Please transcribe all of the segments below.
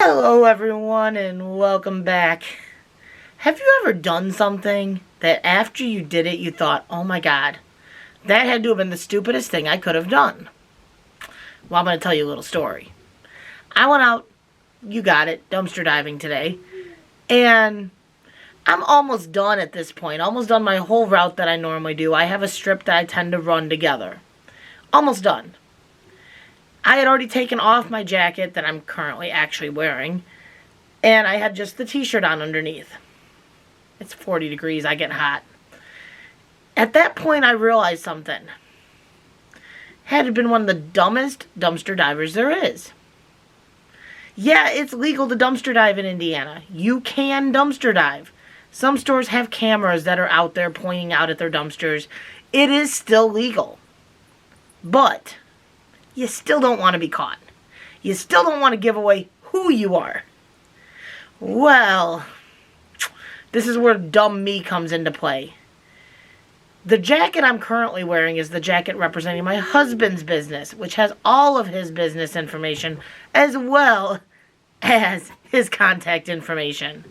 Hello everyone and welcome back. Have you ever done something that after you did it you thought, oh my god, that had to have been the stupidest thing I could have done? Well, I'm going to tell you a little story. I went out, you got it, dumpster diving today, and I'm almost done at this point. Almost done my whole route that I normally do. I have a strip that I tend to run together. Almost done. I had already taken off my jacket that I'm currently actually wearing, and I had just the t-shirt on underneath. It's 40 degrees, I get hot. At that point, I realized something. Had been one of the dumbest dumpster divers there is. Yeah, it's legal to dumpster dive in Indiana. You can dumpster dive. Some stores have cameras that are out there pointing out at their dumpsters. It is still legal. But you still don't want to be caught. You still don't want to give away who you are. Well, this is where dumb me comes into play. The jacket I'm currently wearing is the jacket representing my husband's business, which has all of his business information as well as his contact information.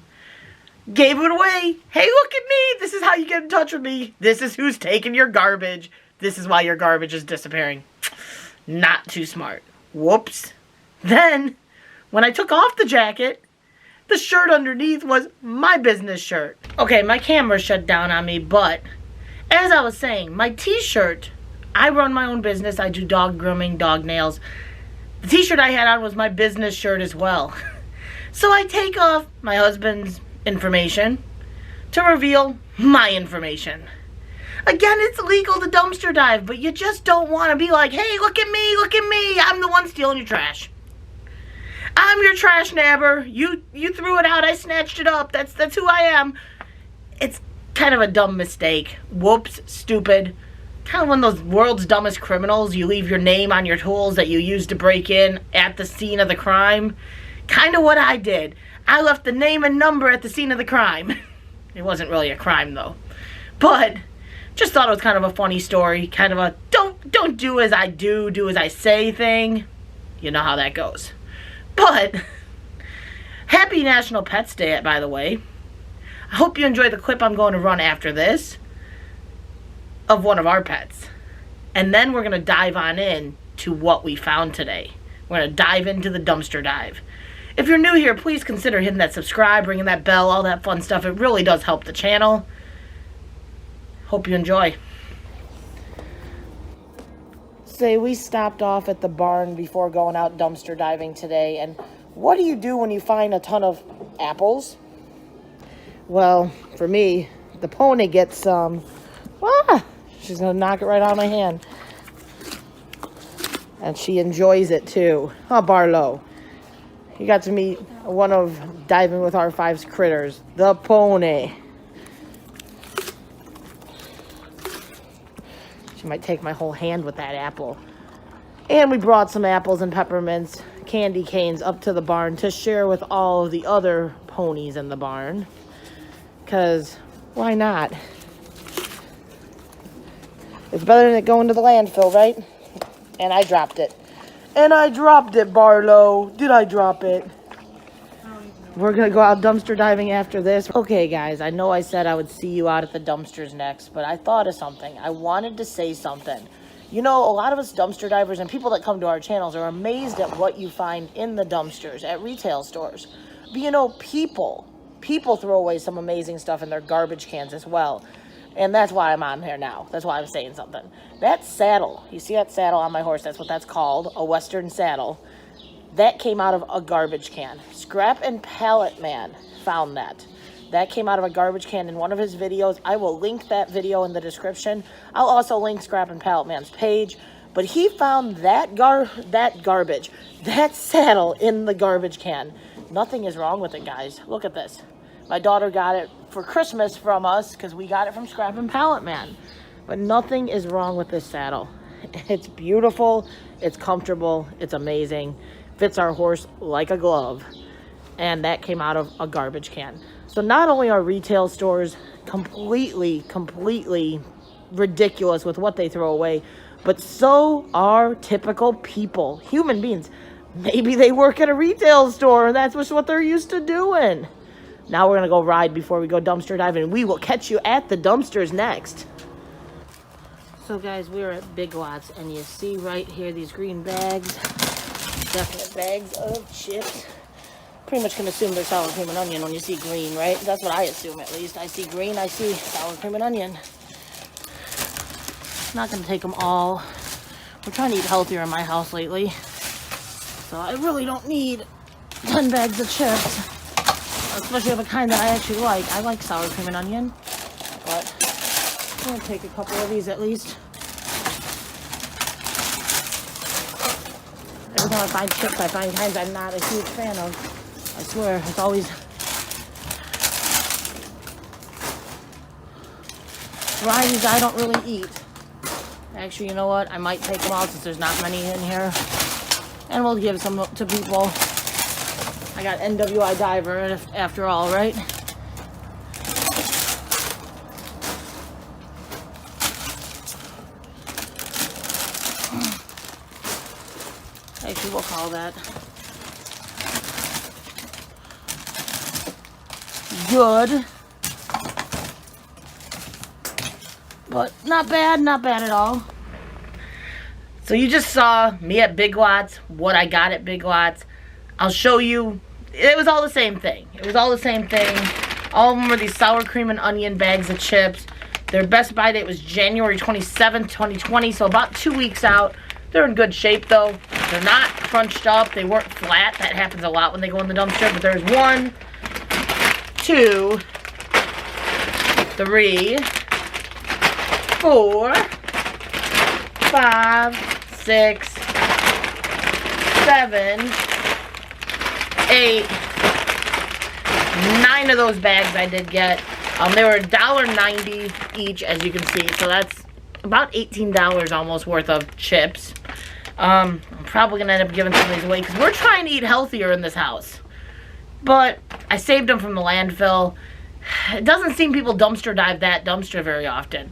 Gave it away. Hey, look at me. This is how you get in touch with me. This is who's taking your garbage. This is why your garbage is disappearing. Not too smart. Whoops. Then, when I took off the jacket, the shirt underneath was my business shirt. Okay, my camera shut down on me, but as I was saying, my t-shirt, I run my own business. I do dog grooming, dog nails. The t-shirt I had on was my business shirt as well. So I take off my husband's information to reveal my information. Again, it's legal to dumpster dive, but you just don't want to be like, hey, look at me, I'm the one stealing your trash. I'm your trash nabber. You threw it out, I snatched it up. That's who I am. It's kind of a dumb mistake. Whoops, stupid. Kind of one of those world's dumbest criminals. You leave your name on your tools that you used to break in at the scene of the crime. Kind of what I did. I left the name and number at the scene of the crime. It wasn't really a crime, though. But just thought it was kind of a funny story. Kind of a don't do as I do as I say thing. You know how that goes. But happy National Pets Day, by the way. I hope you enjoy the clip I'm going to run after this of one of our pets. And then we're going to dive on in to what we found today. We're going to dive into the dumpster dive. If you're new here, please consider hitting that subscribe, ringing that bell, all that fun stuff. It really does help the channel. Hope you enjoy. Say we stopped off at the barn before going out dumpster diving today. And what do you do when you find a ton of apples? Well, for me, the pony gets some. She's going to knock it right out of my hand. And she enjoys it too. Oh, Barlow. You got to meet one of Diving with Our Five's critters, the pony. She might take my whole hand with that apple. And we brought some apples and peppermints, candy canes up to the barn to share with all of the other ponies in the barn. Because why not? It's better than it going to the landfill, right? And I dropped it. And I dropped it, Barlow. Did I drop it? We're going to go out dumpster diving after this. Okay, guys, I know I said I would see you out at the dumpsters next, but I thought of something. I wanted to say something. You know, a lot of us dumpster divers and people that come to our channels are amazed at what you find in the dumpsters at retail stores. But you know, people throw away some amazing stuff in their garbage cans as well. And that's why I'm on here now. That's why I'm saying something. That saddle, you see that saddle on my horse? That's what that's called, a Western saddle. That came out of a garbage can. Scrap and Pallet Man found that. That came out of a garbage can in one of his videos. I will link that video in the description. I'll also link Scrap and Pallet Man's page. But he found that garbage, that saddle in the garbage can. Nothing is wrong with it, guys. Look at this. My daughter got it for Christmas from us because we got it from Scrap and Pallet Man. But nothing is wrong with this saddle. It's beautiful. It's comfortable. It's amazing. Fits our horse like a glove. And that came out of a garbage can. So not only are retail stores completely ridiculous with what they throw away, but so are typical people, human beings. Maybe they work at a retail store and that's just what they're used to doing. Now we're going to go ride before we go dumpster diving. We will catch you at the dumpsters next. So guys, we're at Big Lots and you see right here these green bags. Definite bags of chips. Pretty much can assume they're sour cream and onion when you see green, right? That's what I assume at least. I see green, I see sour cream and onion. Not going to take them all. We're trying to eat healthier in my house lately. So I really don't need 10 bags of chips. Especially of a kind that I actually like. I like sour cream and onion. But I'm going to take a couple of these at least. Every time I find chips, I find kinds I'm not a huge fan of. I swear, it's always varieties I don't really eat. Actually, you know what? I might take them out since there's not many in here. And we'll give some to people. I got NWI Diver after all, right? Actually, we'll call that good. But not bad at all. So you just saw me at Big Lots, what I got at Big Lots. I'll show you. It was all the same thing. It was all the same thing. All of them were these sour cream and onion bags of chips. Their best buy date was January 27th, 2020, so about 2 weeks out. They're in good shape, though. They're not crunched up. They weren't flat. That happens a lot when they go in the dumpster. But there's 1, 2, 3, 4, 5, 6, 7, 8, 9 of those bags I did get. They were $1.90 each, as you can see. So that's about $18 almost worth of chips. I'm probably going to end up giving some of these away because we're trying to eat healthier in this house. But I saved them from the landfill. It doesn't seem people dumpster dive that dumpster very often.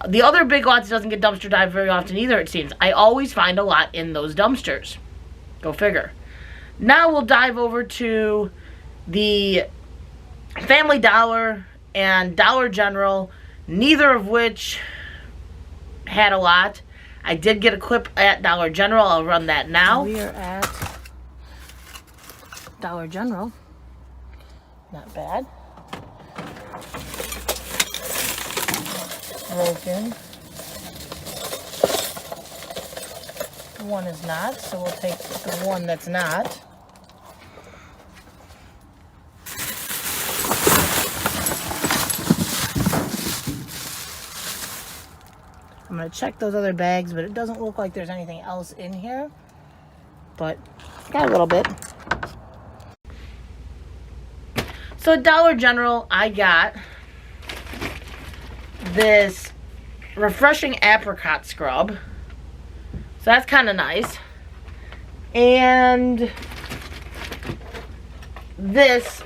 The other Big Lots doesn't get dumpster dived very often either, it seems. I always find a lot in those dumpsters. Go figure. Now we'll dive over to the Family Dollar and Dollar General, neither of which had a lot. I did get a clip at Dollar General. I'll run that now. We are at Dollar General. Not bad. Broken. One is not, so we'll take the one that's not. I'm going to check those other bags, but it doesn't look like there's anything else in here. But got a little bit. So at Dollar General, I got this refreshing apricot scrub. So that's kind of nice. And this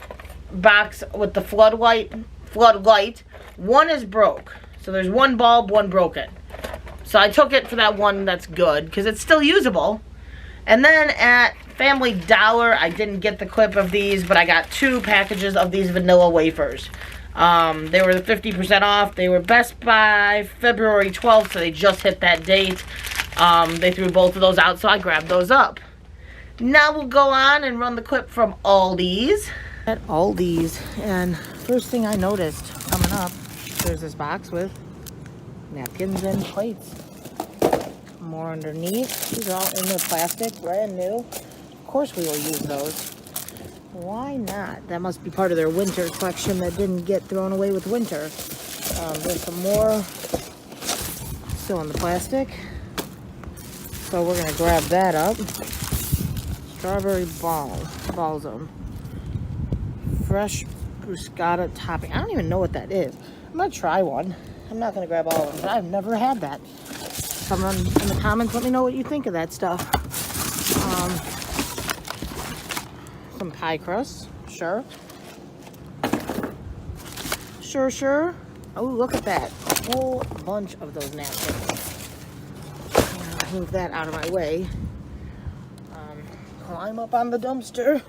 box with the floodlight. One is broke. So there's one bulb, one broken. So I took it for that one that's good because it's still usable. And then at Family Dollar, I didn't get the clip of these, but I got 2 packages of these vanilla wafers. They were 50% off. They were Best Buy February 12th, so they just hit that date. They threw both of those out, so I grabbed those up. Now we'll go on and run the clip from Aldi's. At Aldi's, and first thing I noticed coming up, there's this box with napkins and plates. More underneath. These are all in their plastic, brand new. Of course we will use those. Why not? That must be part of their winter collection that didn't get thrown away with winter. There's some more still in the plastic. So we're going to grab that up. Strawberry balsam. Fresh bruschetta topping. I don't even know what that is. I'm going to try one. I'm not going to grab all of them, but I've never had that. Someone in the comments, let me know what you think of that stuff. Some pie crust. Sure. Sure. Oh, look at that. A whole bunch of those napkins. Move that out of my way. climb up on the dumpster.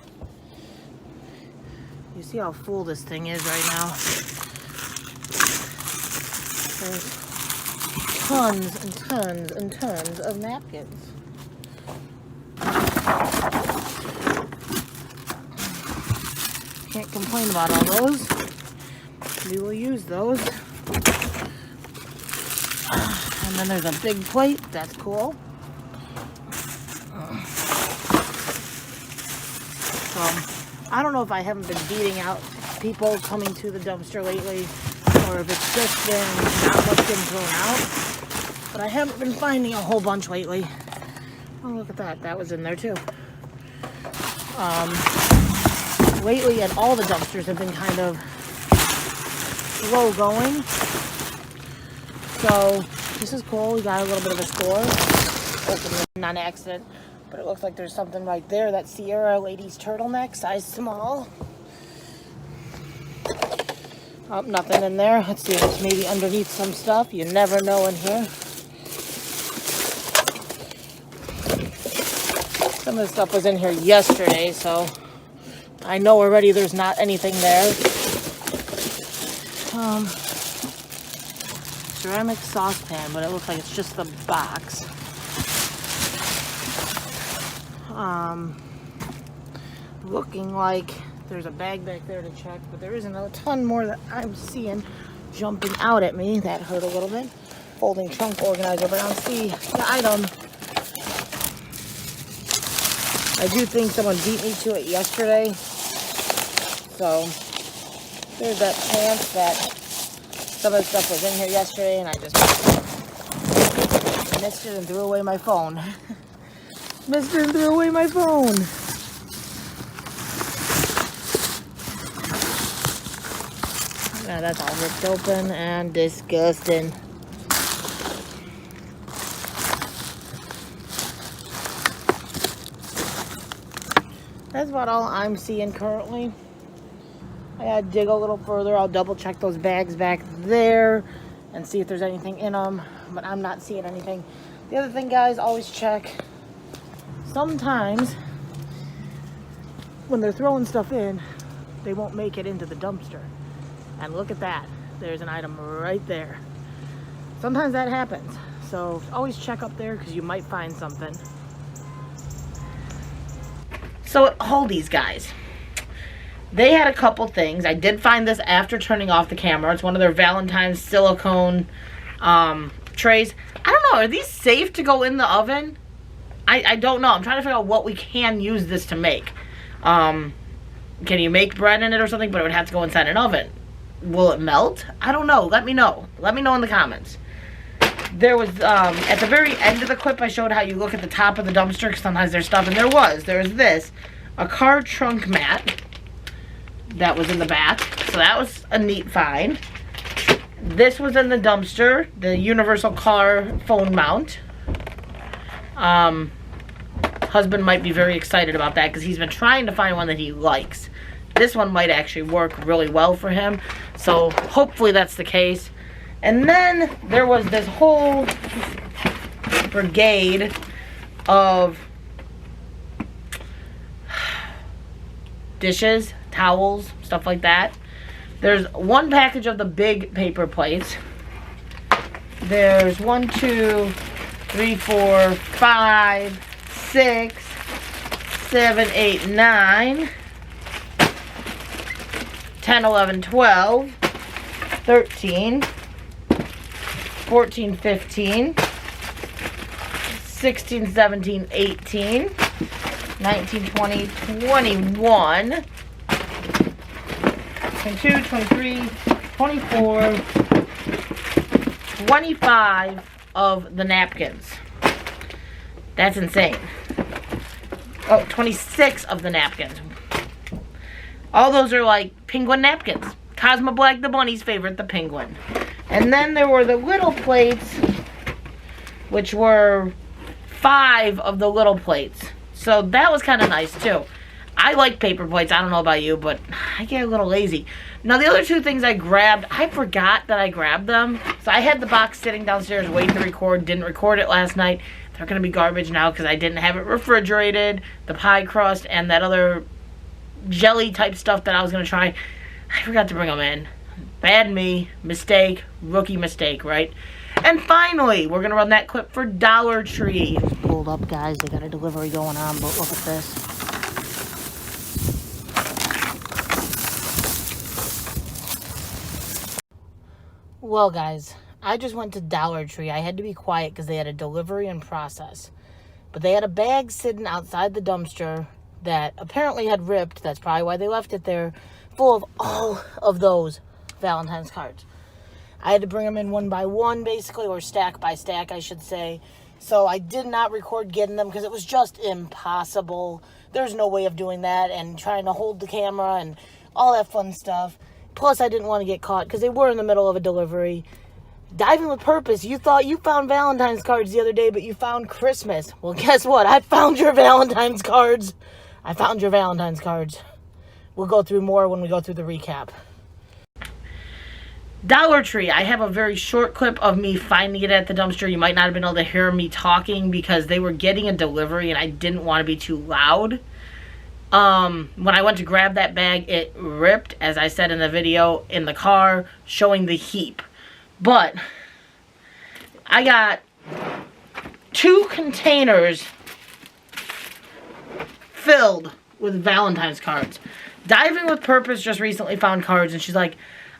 You see how full this thing is right now? There's tons and tons and tons of napkins. Can't complain about all those. We will use those. And then there's a big plate. That's cool. So, I don't know if I haven't been beating out people coming to the dumpster lately, or if it's just been not much getting thrown out. But I haven't been finding a whole bunch lately. Oh, look at that. That was in there too. Lately, and all the dumpsters have been kind of slow going. So, this is cool. We got a little bit of a score. Opened it on accident. But it looks like there's something right there. That Sierra ladies turtleneck, size small. Oh, nothing in there. Let's see if it's maybe underneath some stuff. You never know in here. Some of the stuff was in here yesterday, so I know already there's not anything there. Ceramic saucepan, but it looks like it's just the box. Looking like there's a bag back there to check, but there isn't a ton more that I'm seeing jumping out at me. That hurt a little bit. Folding trunk organizer, but I don't see the item. I do think someone beat me to it yesterday. So there's that chance that some of the stuff was in here yesterday and I just missed it and threw away my phone. Missed it and threw away my phone. Yeah, that's all ripped open and disgusting. That's about all I'm seeing currently. I gotta dig a little further. I'll double check those bags back there and see if there's anything in them, but I'm not seeing anything. The other thing, guys, always check. Sometimes when they're throwing stuff in, they won't make it into the dumpster. And look at that. There's an item right there. Sometimes that happens. So always check up there because you might find something. So at Aldi's, guys, they had a couple things. I did find this after turning off the camera. It's one of their Valentine's silicone trays. I don't know. Are these safe to go in the oven? I don't know. I'm trying to figure out what we can use this to make. Can you make bread in it or something? But it would have to go inside an oven. Will it melt? I don't know. Let me know. Let me know in the comments. There was, at the very end of the clip, I showed how you look at the top of the dumpster, because sometimes there's stuff, and there was this, a car trunk mat that was in the back, so that was a neat find. This was in the dumpster, the universal car phone mount. Husband might be very excited about that, because he's been trying to find one that he likes. This one might actually work really well for him, so hopefully that's the case. And then there was this whole brigade of dishes, towels, stuff like that. There's one package of the big paper plates. There's 1, 2, 3, 4, 5, 6, 7, 8, 9, 10, 11, 12, 13, 14, 15, 16, 17, 18, 19, 20, 21, 22, 23, 24, 25 of the napkins. That's insane. Oh, 26 of the napkins. All those are like penguin napkins. Cosmo Black the Bunny's favorite, the penguin. And then there were the little plates, which were 5 of the little plates. So that was kind of nice too. I like paper plates. I don't know about you, but I get a little lazy. Now the other 2 things I grabbed, I forgot that I grabbed them. So I had the box sitting downstairs waiting to record. Didn't record it last night. They're going to be garbage now because I didn't have it refrigerated. The pie crust and that other jelly type stuff that I was going to try, I forgot to bring them in. Bad me. Mistake. Rookie mistake, right? And finally, we're going to run that clip for Dollar Tree. Pulled up, guys. They got a delivery going on, but look at this. Well, guys, I just went to Dollar Tree. I had to be quiet because they had a delivery in process. But they had a bag sitting outside the dumpster that apparently had ripped. That's probably why they left it there, full of all of those Valentine's cards. I had to bring them in one by one, basically, or stack by stack, I should say. So I did not record getting them because it was just impossible. There's no way of doing that and trying to hold the camera and all that fun stuff. Plus, I didn't want to get caught because they were in the middle of a delivery. Diving with purpose. You thought you found Valentine's cards the other day, but you found Christmas. Well, guess what? I found your Valentine's cards. I found your Valentine's cards. We'll go through more when we go through the recap. Dollar Tree. I have a very short clip of me finding it at the dumpster. You might not have been able to hear me talking because they were getting a delivery and I didn't want to be too loud. When I went to grab that bag, it ripped, as I said in the video, in the car, showing the heap. But I got 2 containers filled with Valentine's cards. Diving with Purpose just recently found cards, and she's like,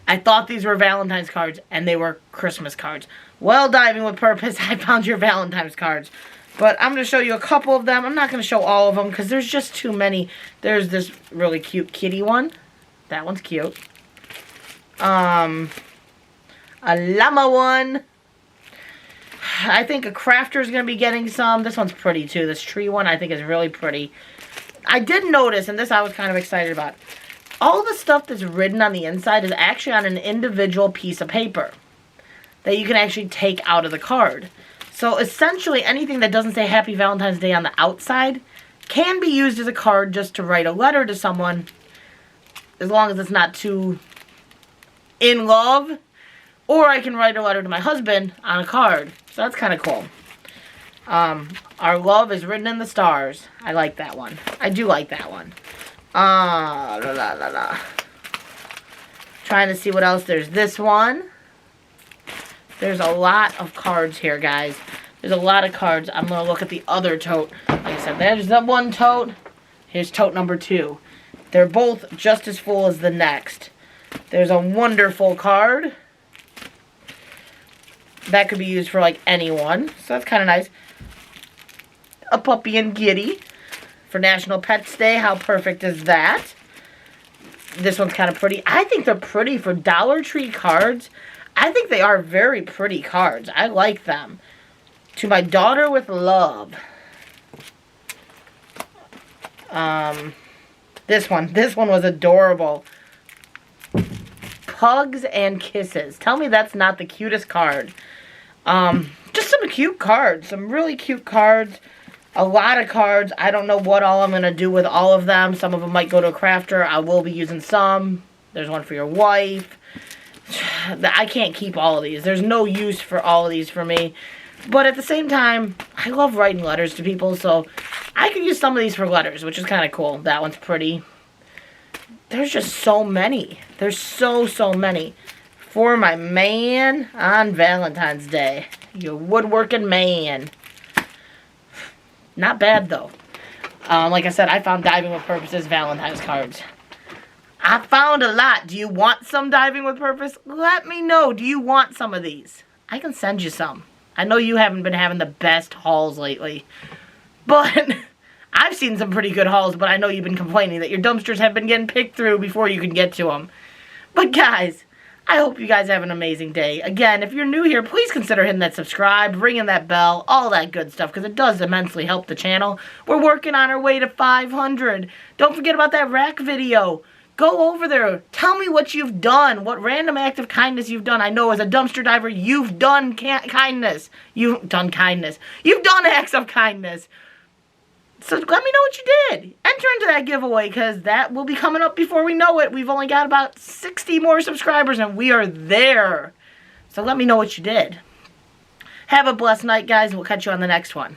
I thought these were Valentine's cards, and they were Christmas cards. Well, Diving with Purpose, I found your Valentine's cards. But I'm going to show you a couple of them. I'm not going to show all of them because there's just too many. There's this really cute kitty one. That one's cute. A llama one. I think a crafter's going to be getting some. This one's pretty too. This tree one I think is really pretty. I did notice, and this I was kind of excited about, all the stuff that's written on the inside is actually on an individual piece of paper that you can actually take out of the card. So essentially anything that doesn't say Happy Valentine's Day on the outside can be used as a card just to write a letter to someone, as long as it's not too in love. Or I can write a letter to my husband on a card. So that's kind of cool. Our love is written in the stars. I like that one. I do like that one. Trying to see what else. There's this one. There's a lot of cards here, guys. There's a lot of cards. I'm going to look at the other tote. Like I said, there's the one tote. Here's tote number 2. They're both just as full as the next. There's a wonderful card. That could be used for, like, anyone. So that's kind of nice. A puppy and kitty for National Pets Day. How perfect is that? This one's kind of pretty. I think they're pretty for Dollar Tree cards. I think they are very pretty cards. I like them. To my daughter with love. This one was adorable. Hugs and kisses. Tell me that's not the cutest card. Just some cute cards. Some really cute cards. A lot of cards. I don't know what all I'm going to do with all of them. Some of them might go to a crafter. I will be using some. There's one for your wife. I can't keep all of these. There's no use for all of these for me. But at the same time, I love writing letters to people, so I could use some of these for letters, which is kind of cool. That one's pretty. There's just so many. There's so many. For my man on Valentine's Day. Your woodworking man. Not bad, though. Like I said, I found Diving with Purpose's Valentine's cards. I found a lot. Do you want some Diving with Purpose? Let me know. Do you want some of these? I can send you some. I know you haven't been having the best hauls lately. But I've seen some pretty good hauls, but I know you've been complaining that your dumpsters have been getting picked through before you can get to them. But guys, I hope you guys have an amazing day. Again, if you're new here, please consider hitting that subscribe, ringing that bell, all that good stuff, because it does immensely help the channel. We're working on our way to 500. Don't forget about that rack video. Go over there. Tell me what you've done. What random act of kindness you've done. I know as a dumpster diver, you've done kindness. You've done kindness. You've done acts of kindness. So let me know what you did. Enter into that giveaway because that will be coming up before we know it. We've only got about 60 more subscribers and we are there. So let me know what you did. Have a blessed night, guys. We'll catch you on the next one.